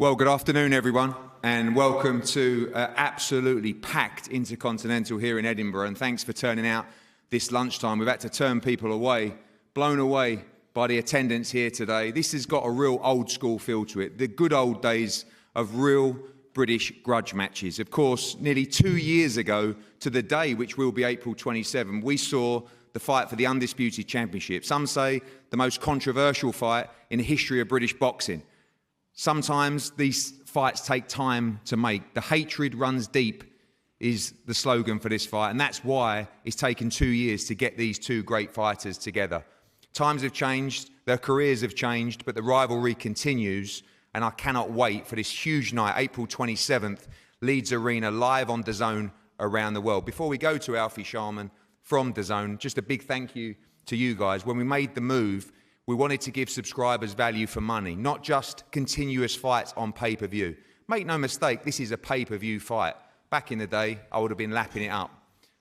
Well, good afternoon, everyone, and welcome to absolutely packed Intercontinental here in Edinburgh. And thanks for turning out this lunchtime. We've had to turn people away, blown away by the attendance here today. This has got a real old school feel to it, the good old days of real British grudge matches. Of course, nearly 2 years ago to the day, which will be April 27, we saw the fight for the Undisputed Championship. Some say the most controversial fight in the history of British boxing. Sometimes these fights take time to make. The hatred runs deep is the slogan for this fight, and that's why it's taken 2 years to get these two great fighters together. Times have changed, their careers have changed, but the rivalry continues, and I cannot wait for this huge night, April 27th, Leeds Arena, live on DAZN around the world. Before we go to Alfie Sharman from DAZN, just a big thank you to you guys. When we made the move, we wanted to give subscribers value for money, not just continuous fights on pay-per-view. Make no mistake, this is a pay-per-view fight. Back in the day, I would have been lapping it up.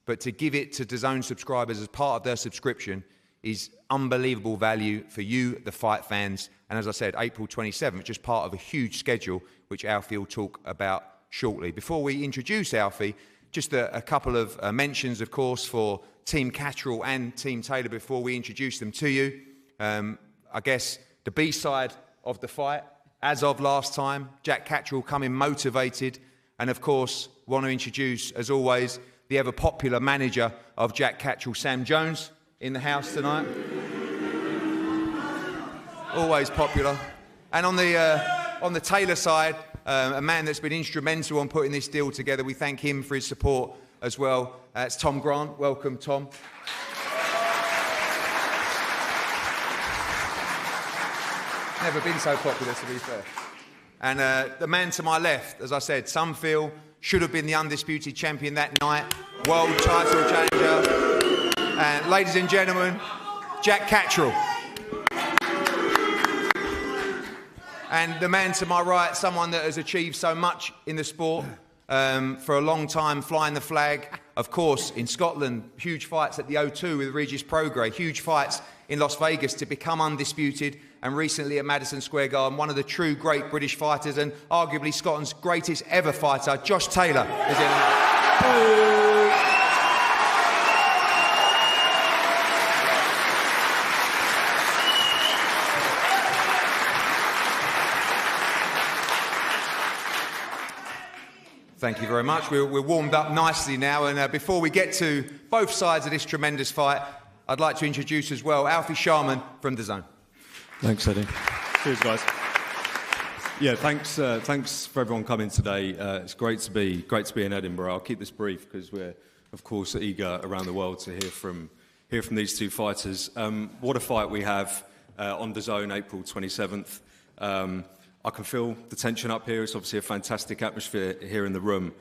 But to give it to DAZN subscribers as part of their subscription is unbelievable value for you, the fight fans. And as I said, April 27th, just part of a huge schedule, which Alfie will talk about shortly. Before we introduce Alfie, just a couple of mentions, of course, for Team Catterall and Team Taylor before we introduce them to you. I guess the B-side of the fight, as of last time, Jack Catterall coming motivated. And of course, want to introduce, as always, the ever-popular manager of Jack Catterall, Sam Jones, in the house tonight. Always popular. And on the Taylor side, a man that's been instrumental on putting this deal together. We thank him for his support as well. It's Tom Grant. Welcome, Tom. Never been so popular, to be fair. And the man to my left, as I said, some feel should have been the undisputed champion that night, world title challenger. And ladies and gentlemen, Jack Catterall. And the man to my right, someone that has achieved so much in the sport for a long time, flying the flag. Of course, in Scotland, huge fights at the O2 with Regis Prograis, huge fights in Las Vegas to become undisputed, and recently at Madison Square Garden, one of the true great British fighters and arguably Scotland's greatest ever fighter, Josh Taylor, is in. Thank you very much. We're warmed up nicely now, and before we get to both sides of this tremendous fight, I'd like to introduce as well Alfie Sharman from DAZN. Thanks, Eddie. Cheers, guys. Yeah, thanks for everyone coming today. It's great to be in Edinburgh. I'll keep this brief because we're, of course, eager around the world to hear from these two fighters. What a fight we have on DAZN, April 27th. I can feel the tension up here. It's obviously a fantastic atmosphere here in the room.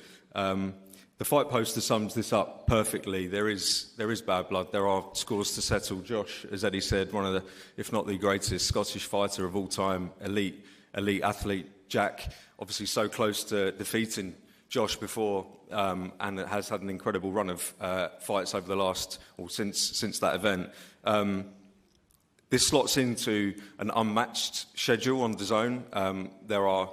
The fight poster sums this up perfectly. There is bad blood. There are scores to settle. Josh, as Eddie said, one of the, if not the greatest Scottish fighter of all time, elite athlete. Jack, obviously so close to defeating Josh before, and has had an incredible run of fights over the last, or since that event. This slots into an unmatched schedule on DAZN. There are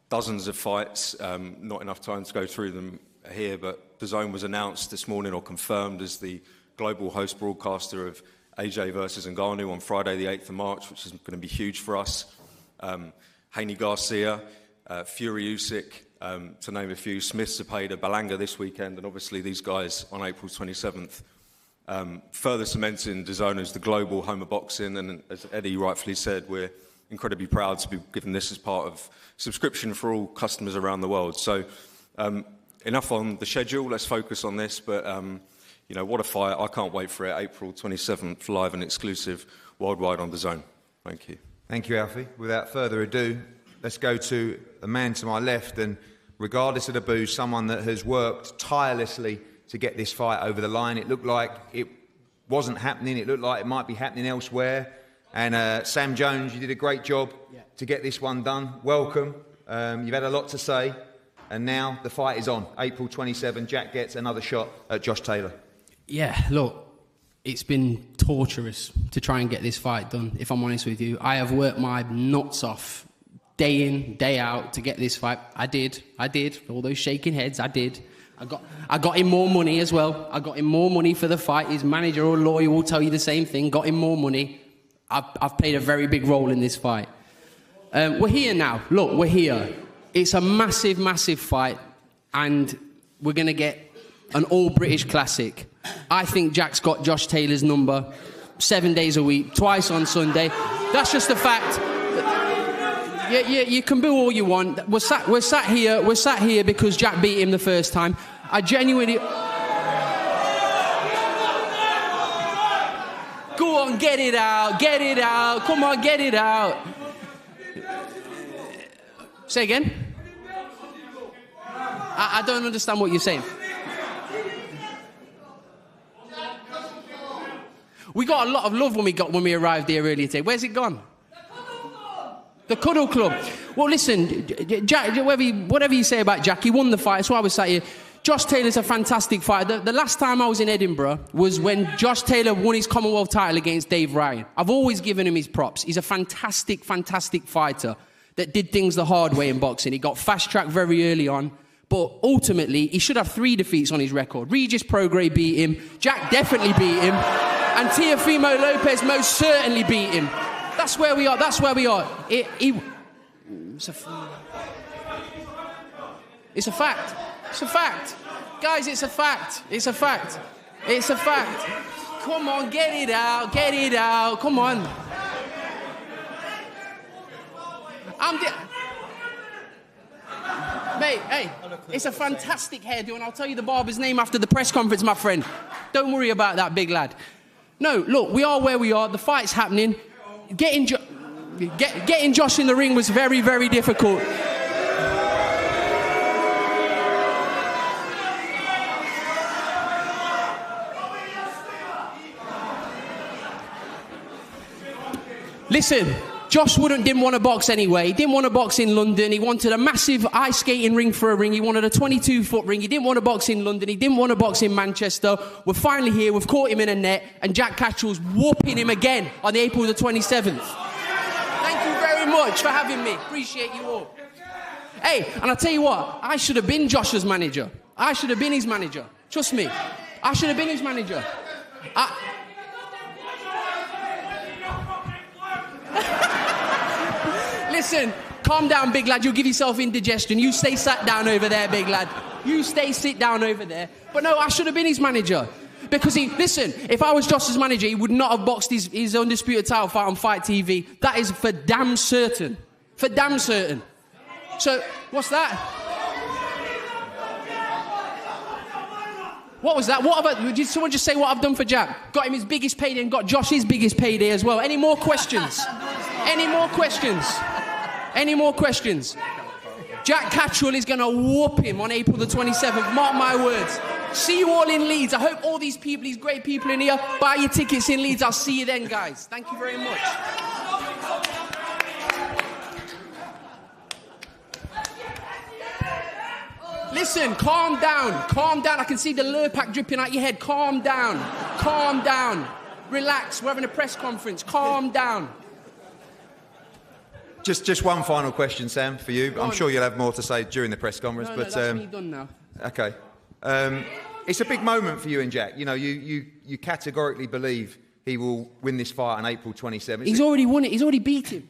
dozens of fights, not enough time to go through them here, but DAZN was announced this morning or confirmed as the global host broadcaster of AJ versus Ngannou on Friday the 8th of March, which is going to be huge for us. Haney Garcia, Fury Usyk, to name a few, Smith Zepeda, Balanga this weekend, and obviously these guys on April 27th. Further cementing DAZN as the global home of boxing, and as Eddie rightfully said, we're incredibly proud to be given this as part of subscription for all customers around the world. So enough on the schedule, let's focus on this, but what a fight. I can't wait for it. April 27th, live and exclusive worldwide on DAZN. Thank you. Thank you, Alfie. Without further ado, let's go to the man to my left, and regardless of the booze, someone that has worked tirelessly to get this fight over the line. It looked like it wasn't happening. It looked like it might be happening elsewhere. And Sam Jones, you did a great job to get this one done. Welcome. You've had a lot to say. And now the fight is on. April 27, Jack gets another shot at Josh Taylor. Yeah, look, it's been torturous to try and get this fight done, if I'm honest with you. I have worked my nuts off day in, day out to get this fight. I did. All those shaking heads, I did. I got him more money as well. I got him more money for the fight. His manager or lawyer will tell you the same thing. Got him more money. I've played a very big role in this fight. We're here now. Look, we're here. It's a massive, massive fight, and we're going to get an all-British classic. I think Jack's got Josh Taylor's number 7 days a week, twice on Sunday. That's just a fact. Yeah, you can boo all you want. We're sat here because Jack beat him the first time. I genuinely... Go on, get it out. Come on, get it out. Say again? I don't understand what you're saying. We got a lot of love when we arrived here earlier today. Where's it gone? The Cuddle Club. Well, listen, Jack, whatever you say about Jack, he won the fight. That's why I was sat here. Josh Taylor's a fantastic fighter. The last time I was in Edinburgh was when Josh Taylor won his Commonwealth title against Dave Ryan. I've always given him his props. He's a fantastic, fantastic fighter that did things the hard way in boxing. He got fast-tracked very early on, but ultimately, he should have 3 defeats on his record. Regis Prograis beat him, Jack definitely beat him, and Teofimo Lopez most certainly beat him. That's where we are. It's a fact. Guys, it's a fact. Come on, get it out. Come on. Mate, hey, it's a fantastic hairdo, and I'll tell you the barber's name after the press conference, my friend. Don't worry about that, big lad. No, look, we are where we are. The fight's happening. Getting Josh in the ring was very, very difficult. Listen, Josh didn't want to box anyway. He didn't want to box in London. He wanted a massive ice skating ring for a ring. He wanted a 22-foot ring. He didn't want to box in London. He didn't want to box in Manchester. We're finally here. We've caught him in a net, and Jack Catterall's whooping him again on April the 27th. Thank you very much for having me. Appreciate you all. Hey, and I'll tell you what, I should have been Josh's manager. I should have been his manager. Trust me. I should have been his manager. Listen, calm down, big lad. You'll give yourself indigestion. You stay sat down over there, big lad. You sit down over there. But no, I should have been his manager. Because if I was Josh's manager, he would not have boxed his undisputed title fight on Fight TV. That is for damn certain. For damn certain. So, what's that? What was that? Did someone just say what I've done for Jack? Got him his biggest payday and got Josh his biggest payday as well. Any more questions? Any more questions? Jack Catterall is going to whoop him on April the 27th. Mark my words. See you all in Leeds. I hope all these people, these great people in here, buy your tickets in Leeds. I'll see you then, guys. Thank you very much. Listen, calm down. I can see the Lurpak dripping out your head. Calm down. Relax. We're having a press conference. Calm down. Just one final question, Sam, for you. I'm sure you'll have more to say during the press conference. No, but that's me done now. Okay. It's a big moment for you and Jack. You know, you categorically believe he will win this fight on April 27th. He's already won it. He's already beat him.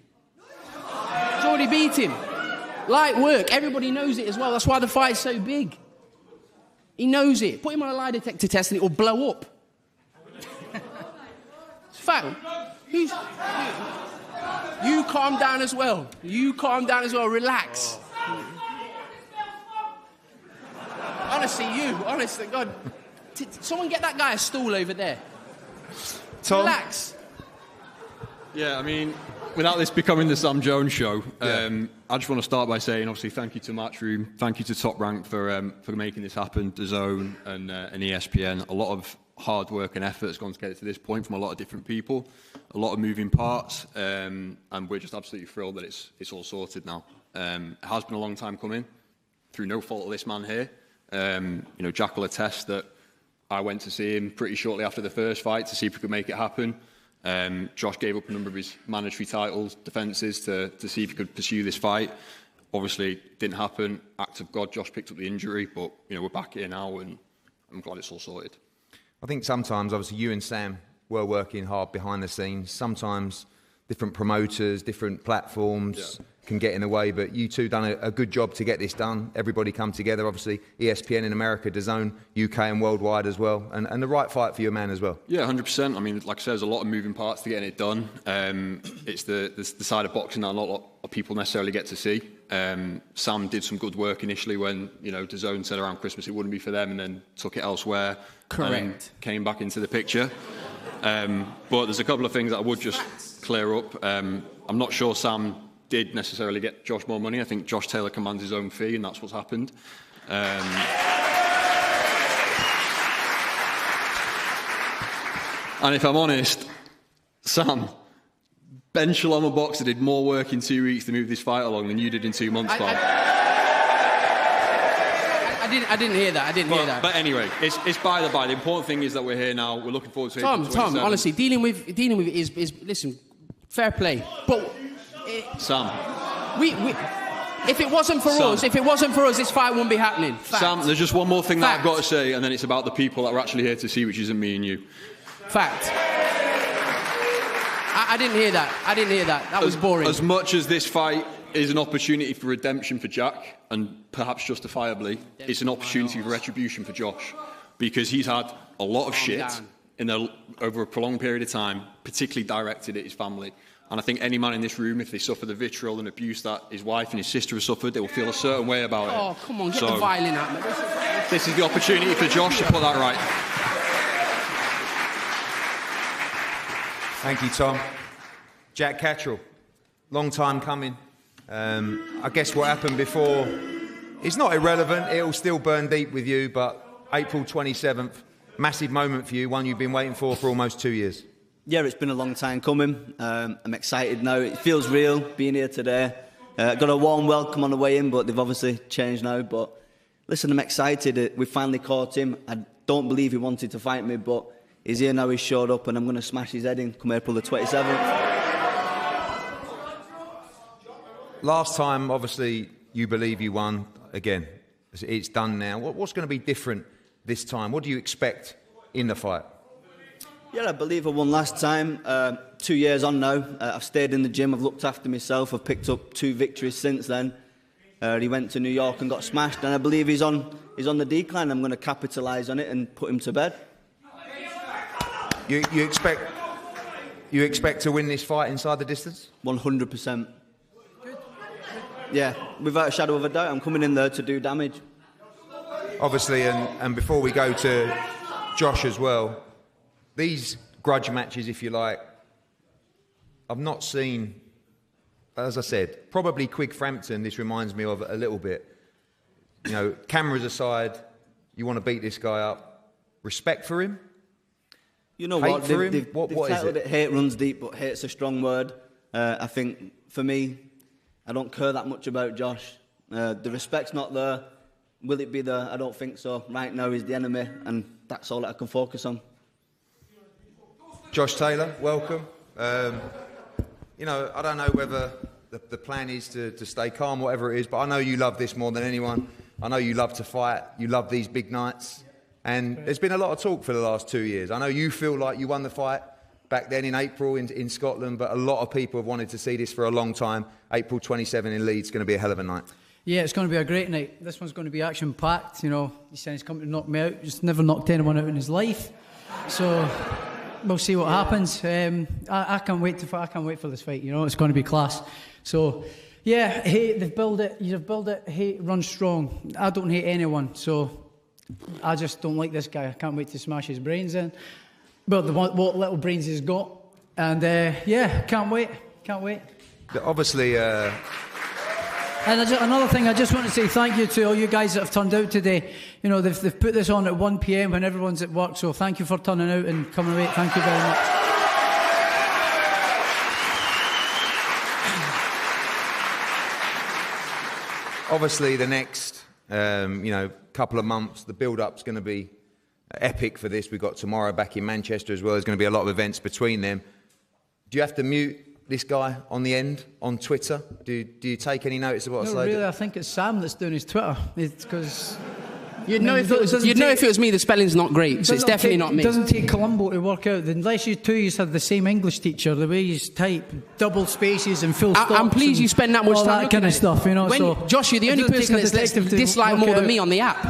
Light work. Everybody knows it as well. That's why the fight's so big. He knows it. Put him on a lie detector test and it will blow up. It's a fact. You calm down as well. Relax. Honestly, God. Someone get that guy a stool over there. Tom? Relax. Yeah, I mean, without this becoming the Sam Jones show, I just want to start by saying, obviously, thank you to Matchroom, thank you to Top Rank for making this happen, DAZN and ESPN. A lot of hard work and effort has gone to get it to this point from a lot of different people, a lot of moving parts, and we're just absolutely thrilled that it's all sorted now. It has been a long time coming, through no fault of this man here. Jack will attest that I went to see him pretty shortly after the first fight to see if we could make it happen. Josh gave up a number of his mandatory titles, defences to see if he could pursue this fight. Obviously, didn't happen. Act of God, Josh picked up the injury, but we're back here now, and I'm glad it's all sorted. I think sometimes, obviously, you and Sam were working hard behind the scenes. Sometimes different promoters, different platforms can get in the way, but you two done a good job to get this done. Everybody come together, obviously, ESPN in America, DAZN, UK and worldwide as well, and the right fight for your man as well. Yeah, 100%. I mean, like I said, there's a lot of moving parts to getting it done. It's the side of boxing that not a lot of people necessarily get to see. Sam did some good work initially when, DAZN said around Christmas it wouldn't be for them, and then took it elsewhere. Correct. And came back into the picture. But there's a couple of things that I would just clear up. I'm not sure Sam did necessarily get Josh more money. I think Josh Taylor commands his own fee, and that's what's happened. And if I'm honest, Sam, Ben Shalom Boxer did more work in 2 weeks to move this fight along than you did in 2 months, pal. I didn't hear that. I didn't hear that. But anyway, it's by the by. The important thing is that we're here now. We're looking forward to it. Tom, honestly, dealing with it is listen, fair play. But Sam, if it wasn't for us, this fight wouldn't be happening. Fact. Sam, there's just one more thing that I've got to say, and then it's about the people that are actually here to see, which isn't me and you. Fact. I didn't hear that. That was boring. As much as this fight is an opportunity for redemption for Jack, and perhaps justifiably, it's an opportunity for retribution for Josh, because he's had a lot of shit over a prolonged period of time, particularly directed at his family. And I think any man in this room, if they suffer the vitriol and abuse that his wife and his sister have suffered, they will feel a certain way about it. Oh, come on, get the violin out, man. This is the opportunity for Josh to put that right. Thank you, Tom. Jack Catterall, long time coming. I guess what happened before is not irrelevant. It'll still burn deep with you, but April 27th, massive moment for you, one you've been waiting for almost 2 years. Yeah, it's been a long time coming. I'm excited now. It feels real being here today. Got a warm welcome on the way in, but they've obviously changed now. But listen, I'm excited. We finally caught him. I don't believe he wanted to fight me, but he's here now. He's showed up, and I'm going to smash his head in come April the 27th. Last time, obviously, you believe you won. Again, it's done now. What's going to be different this time? What do you expect in the fight? Yeah, I believe I won last time. 2 years on now. I've stayed in the gym. I've looked after myself. I've picked up 2 victories since then. He went to New York and got smashed, and I believe he's on the decline. I'm going to capitalise on it and put him to bed. You expect to win this fight inside the distance? 100%. Yeah, without a shadow of a doubt, I'm coming in there to do damage. Obviously, and before we go to Josh as well, these grudge matches, if you like, I've not seen, as I said, probably Quigg Frampton, this reminds me of a little bit. Cameras aside, you want to beat this guy up. Respect for him? You know hate what? For him? They've What is it? Hate runs deep, but hate's a strong word. I think, for me, I don't care that much about Josh. The respect's not there. Will it be there? I don't think so. Right now he's the enemy, and that's all that I can focus on. Josh Taylor, welcome. I don't know whether the plan is to stay calm, whatever it is, but I know you love this more than anyone. I know you love to fight. You love these big nights. And there's been a lot of talk for the last 2 years. I know you feel like you won the fight back then in April in Scotland, but a lot of people have wanted to see this for a long time. April 27 in Leeds is going to be a hell of a night. Yeah, it's going to be a great night. This one's going to be action-packed. He said he's come to knock me out. Just never knocked anyone out in his life. So we'll see what happens. I can't wait for this fight. It's going to be class. So yeah, hate. They've built it. You've built it. Hate runs strong. I don't hate anyone. So I just don't like this guy. I can't wait to smash his brains in. Well, what little brains he's got. And can't wait. Obviously. And another thing, I just want to say thank you to all you guys that have turned out today. They've put this on at 1 p.m. when everyone's at work, so thank you for turning out and coming away. Thank you very much. Obviously, the next, couple of months, the build-up's going to be epic for this. We've got tomorrow back in Manchester as well. There's going to be a lot of events between them. Do you have to mute this guy on the end on Twitter? Do you take any notice of what I say? No, really, I think it's Sam that's doing his Twitter. It's because... You'd know if it was me, the spelling's not great, so it's definitely not me. It doesn't take Columbo to work out. Unless you two had the same English teacher, the way you type double spaces and full stops. I'm pleased you spend that much time all that kind of stuff, you know. So Josh, you're the only person that's dislike more than me on the app.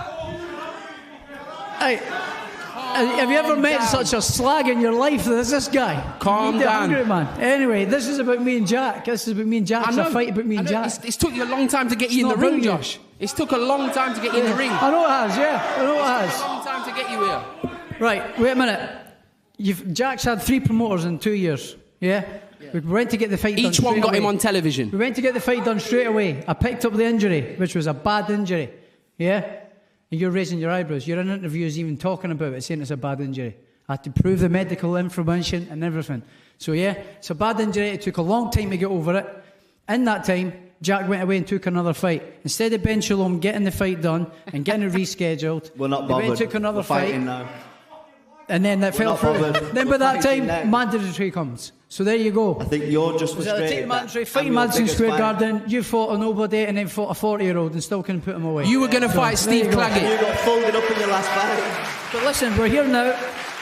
Hey, have you ever met such a slag in your life as this guy? Calm down. Hungry, man. Anyway, this is about me and Jack. This is about me and Jack. It's a fight about me and Jack. It's took you a long time to get you in the ring, Josh. It's took a long time to get you in the ring. I know it has, yeah. I know it has. It's took a long time to get you here. Right, wait a minute. Jack's had 3 promoters in 2 years, yeah? We went to get the fight done. Each one got away. him on television. We went to get the fight done straight away. I picked up the injury, which was a bad injury, yeah? And you're raising your eyebrows. You're in interviews even talking about it, saying it's a bad injury. I had to prove the medical information and everything. So yeah, it's a bad injury. It took a long time to get over it. In that time, Jack went away and took another fight. Instead of Ben Shalom getting the fight done and getting it rescheduled, we're not bothered. He took another fight. Now. And then that fell through. Then by that time, mandatory comes. So there you go. I think you're just frustrated. Fighting Madison Square Garden, you fought a nobody and then fought a 40-year-old and still couldn't put him away. You were going to fight Steve Claggett. You got folded up in your last fight. But listen, we're here now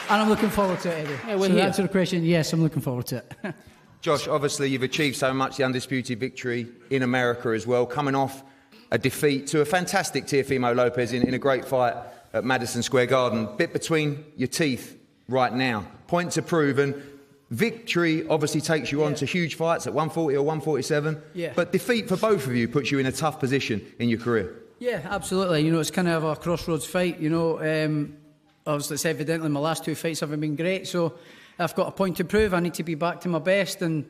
and I'm looking forward to it, Eddie. Yeah, we're so here. To answer the question, yes, I'm looking forward to it. Josh, obviously you've achieved so much, the undisputed victory in America as well, coming off a defeat to a fantastic Teofimo Lopez in a great fight at Madison Square Garden. Bit between your teeth right now. Point to prove, and victory obviously takes you on to huge fights at 140 or 147, but defeat for both of you puts you in a tough position in your career. Yeah, absolutely. You know, it's kind of a crossroads fight, you know. Obviously, it's evidently my last 2 fights haven't been great, so I've got a point to prove. I need to be back to my best and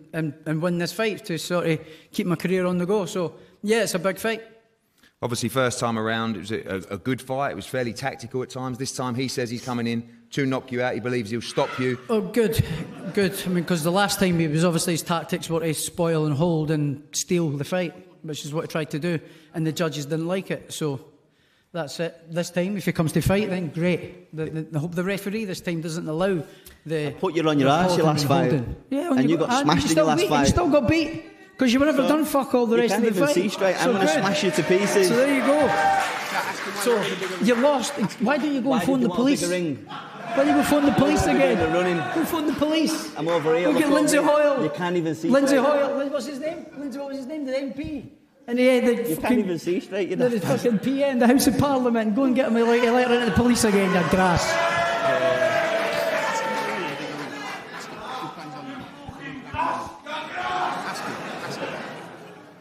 win this fight to sort of keep my career on the go. So, yeah, it's a big fight. Obviously, first time around, it was a good fight. It was fairly tactical at times. This time, he says he's coming in to knock you out. He believes he'll stop you. Oh, good. I mean, because the last time he was obviously his tactics were to spoil and hold and steal the fight, which is what he tried to do, and the judges didn't like it. So that's it. This time, if he comes to fight, then great. The referee this time doesn't allow the... I put you on your ass your last fight. Yeah, and you got smashed in your last fight. You still got beat. Because you were never done fuck all the rest of the fight. You can't even see straight. I'm going to smash you to pieces. So there you go. So you lost. Why don't you go and phone the police? Why don't you go phone the police again? Go phone the police. I'm over here. Go get Lindsay Hoyle. You can't even see Lindsay Hoyle. What's his name? What was his name? The MP. And you can't even see straight. You know. The fucking PA in the House of Parliament. Go and get him a letter into the police again, you grass.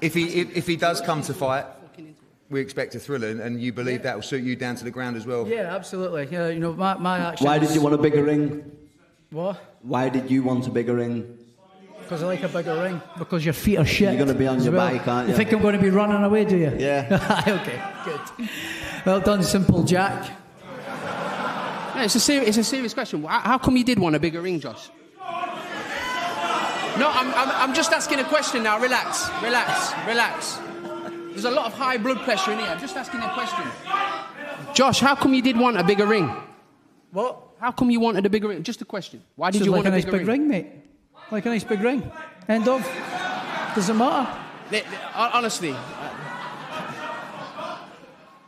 If he does come to fight, we expect a thriller, and you believe that will suit you down to the ground as well. Yeah, absolutely. Yeah, you know, my actions. Why did you want a bigger ring? What? Why did you want a bigger ring? Because I like a bigger ring. Because your feet are shit. You're going to be on your bike, aren't you? You think I'm going to be running away, do you? Yeah. Okay, good. Well done, Simple Jack. No, it's a serious question. How come you did want a bigger ring, Josh? No, I'm just asking a question now. Relax. There's a lot of high blood pressure in here. I'm just asking a question. Josh, how come you did want a bigger ring? What? How come you wanted a bigger ring? Just a question. Why did you want a bigger ring? Like a nice big ring, mate. Like a nice big ring. End of. Does it matter? Honestly,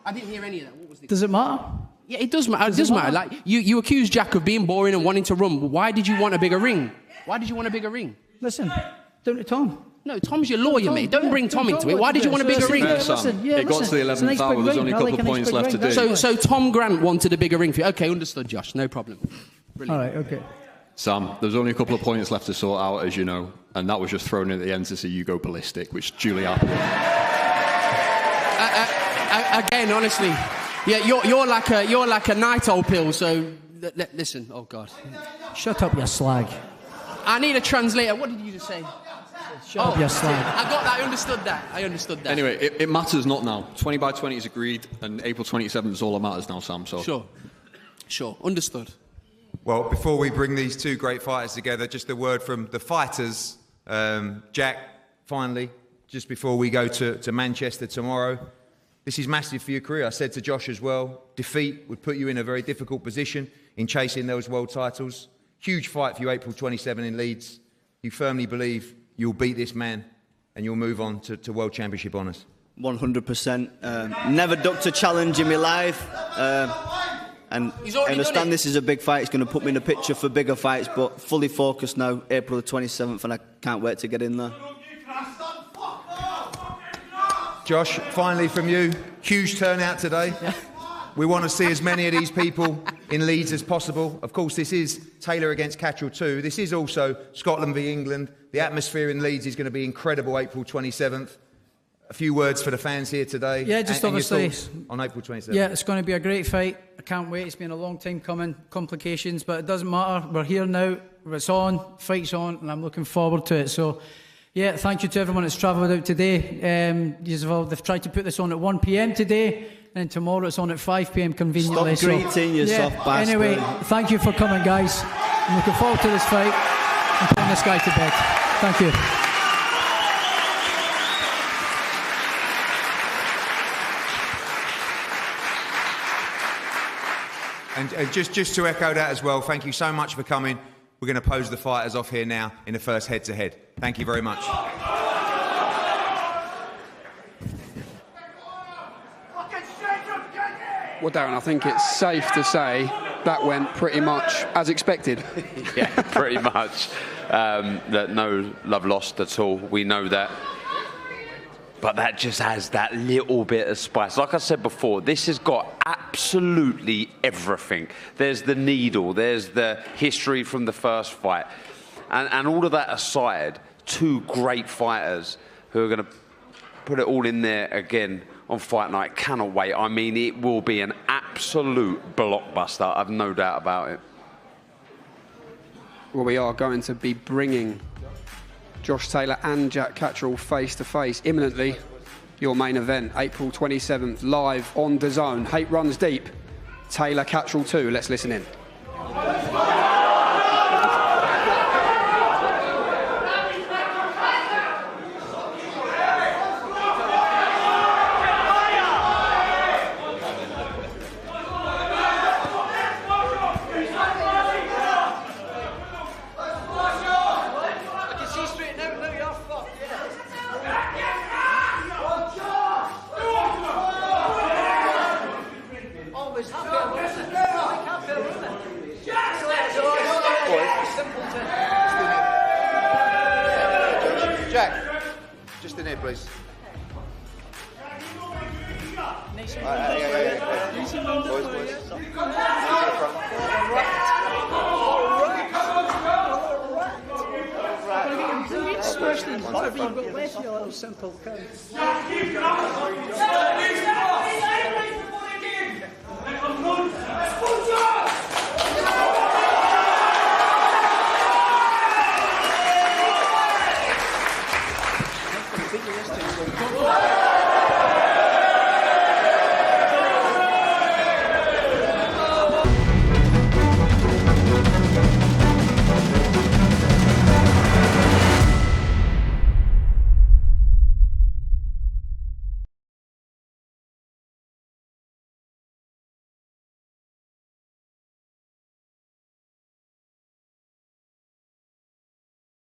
I didn't hear any of that. What was the... Does it matter? Yeah, it does matter. It does matter. Like you accused Jack of being boring and wanting to run. Why did you want a bigger ring? Why did you want a bigger ring? Listen, down to Tom. No, Tom's your lawyer, mate. Don't bring Tom into it. Why did you want a bigger ring? It got to the 11th hour. There's only a couple of points left to do. So Tom Grant wanted a bigger ring for you. Okay, understood, Josh. No problem. Brilliant. All right, okay. Sam, there's only a couple of points left to sort out, as you know, and that was just thrown in at the end to see you go ballistic, which duly happened. Again, honestly, yeah, you're like a night owl pill. So listen. Oh God. Shut up, you slag. I need a translator. What did you just say? Shut up, you slag. I got that. I understood that. Anyway, it matters not now. 20 by 20 is agreed, and April 27th is all that matters now, Sam. So Sure. Understood. Well, before we bring these two great fighters together, just a word from the fighters. Jack, finally, just before we go to Manchester tomorrow, this is massive for your career. I said to Josh as well, defeat would put you in a very difficult position in chasing those world titles. Huge fight for you, April 27 in Leeds. you firmly believe you'll beat this man and you'll move on to World Championship honours? 100%. Never ducked a challenge in my life. And I understand this is a big fight. It's going to put me in a picture for bigger fights, but fully focused now, April the 27th, and I can't wait to get in there. Josh, finally from you, huge turnout today. Yeah. We want to see as many of these people in Leeds as possible. Of course, this is Taylor against Catterall 2. This is also Scotland v England. The atmosphere in Leeds is going to be incredible, April 27th. A few words for the fans here today. Yeah, just and obviously your thoughts on April 27th. Yeah, it's going to be a great fight. I can't wait. It's been a long time coming, complications, but it doesn't matter. We're here now. It's on, fight's on, and I'm looking forward to it. So, yeah, thank you to everyone that's travelled out today. They've tried to put this on at 1 p.m. today, and tomorrow it's on at 5 p.m. conveniently. Stop greeting, you soft bastard. Anyway, thank you for coming, guys. I'm looking forward to this fight and putting this guy to bed. Thank you. And just to echo that as well, thank you so much for coming. We're going to pose the fighters off here now in the first head-to-head. Thank you very much. Well, Darren, I think it's safe to say that went pretty much as expected. Yeah, pretty much. That no love lost at all. We know that. But that just has that little bit of spice. Like I said before, this has got absolutely everything. There's the needle, there's the history from the first fight. And all of that aside, two great fighters who are going to put it all in there again on fight night. Cannot wait. I mean, it will be an absolute blockbuster. I've no doubt about it. Well, we are going to be bringing Josh Taylor and Jack Catterall face to face imminently. Your main event, April 27th, live on DAZN. Hate runs deep. Taylor Catterall 2. Let's listen in. Jack, just in here, please. Smash these, you've got left, you little simple cunt.